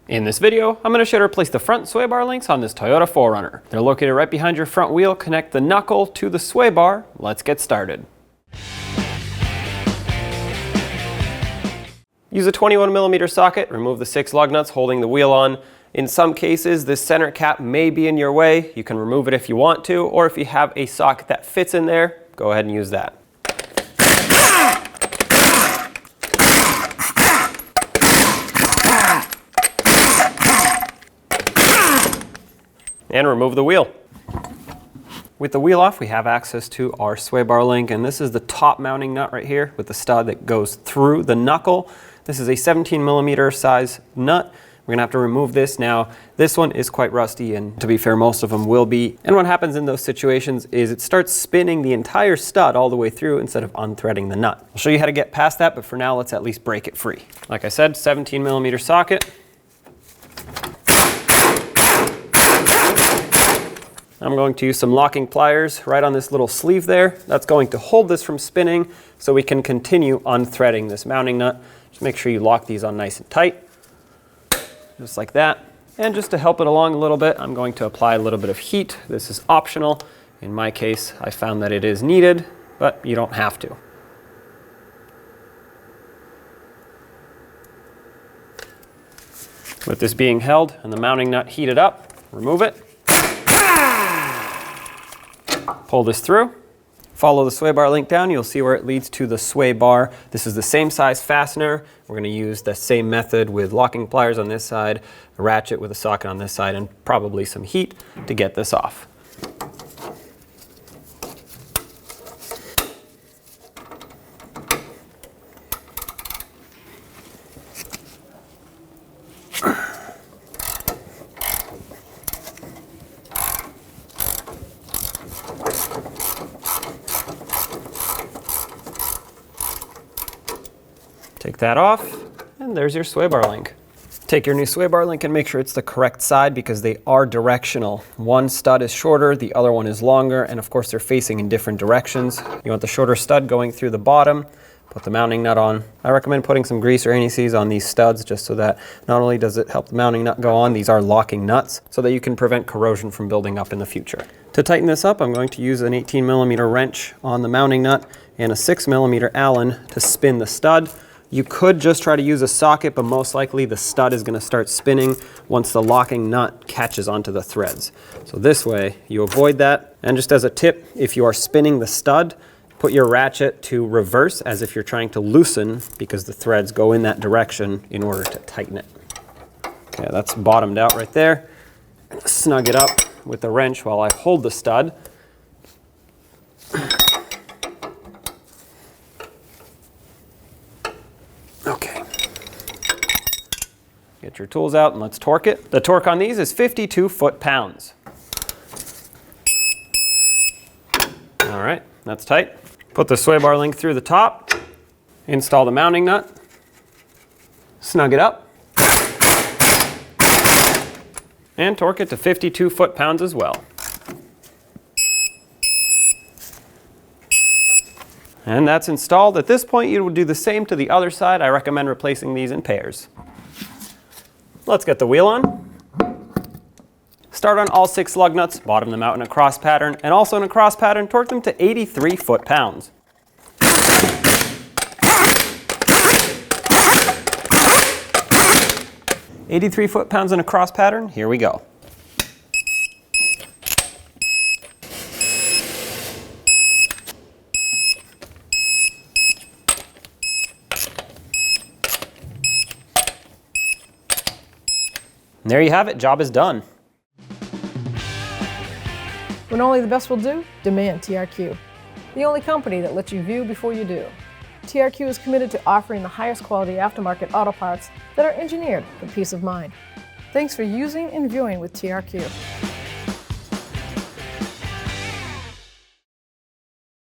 In this video, I'm going to show you how to replace the front sway bar links on this Toyota 4Runner. They're located right behind your front wheel. Connect the knuckle to the sway bar. Let's get started. Use a 21mm socket. Remove the 6 lug nuts holding the wheel on. In some cases, this center cap may be in your way. You can remove it if you want to, or if you have a socket that fits in there, go ahead and use that. And remove the wheel. With the wheel off, we have access to our sway bar link, and this is the top mounting nut right here with the stud that goes through the knuckle. This is a 17mm size nut. We're gonna have to remove this now. This one is quite rusty, and to be fair, most of them will be. And what happens in those situations is it starts spinning the entire stud all the way through instead of unthreading the nut. I'll show you how to get past that, but for now, let's at least break it free. Like I said, 17mm socket. I'm going to use some locking pliers right on this little sleeve there. That's going to hold this from spinning so we can continue unthreading this mounting nut. Just make sure you lock these on nice and tight, just like that. And just to help it along a little bit, I'm going to apply a little bit of heat. This is optional. In my case, I found that it is needed, but you don't have to. With this being held and the mounting nut heated up, remove it. Pull this through, follow the sway bar link down, you'll see where it leads to the sway bar. This is the same size fastener. We're going to use the same method with locking pliers on this side, a ratchet with a socket on this side, and probably some heat to get this off. Take that off, and there's your sway bar link. Take your new sway bar link and make sure it's the correct side because they are directional. One stud is shorter, the other one is longer, and of course they're facing in different directions. You want the shorter stud going through the bottom. Put the mounting nut on. I recommend putting some grease or anti-seize on these studs just so that not only does it help the mounting nut go on, these are locking nuts, so that you can prevent corrosion from building up in the future. To tighten this up, I'm going to use an 18mm wrench on the mounting nut and a 6mm Allen to spin the stud. You could just try to use a socket, but most likely the stud is going to start spinning once the locking nut catches onto the threads. So this way you avoid that. And just as a tip, if you are spinning the stud, put your ratchet to reverse as if you're trying to loosen because the threads go in that direction in order to tighten it. Okay, that's bottomed out right there. Snug it up with the wrench while I hold the stud. Okay. Get your tools out and let's torque it. The torque on these is 52 foot-pounds. All right, that's tight. Put the sway bar link through the top. Install the mounting nut. Snug it up. And torque it to 52 foot-pounds as well. And that's installed. At this point, you would do the same to the other side. I recommend replacing these in pairs. Let's get the wheel on. Start on all 6 lug nuts, bottom them out in a cross pattern, and also in a cross pattern, torque them to 83 foot-pounds. "83 foot-pounds in a cross pattern, here we go. And there you have it, job is done. When only the best will do, demand TRQ. The only company that lets you view before you do. TRQ is committed to offering the highest quality aftermarket auto parts that are engineered for peace of mind. Thanks for using and viewing with TRQ.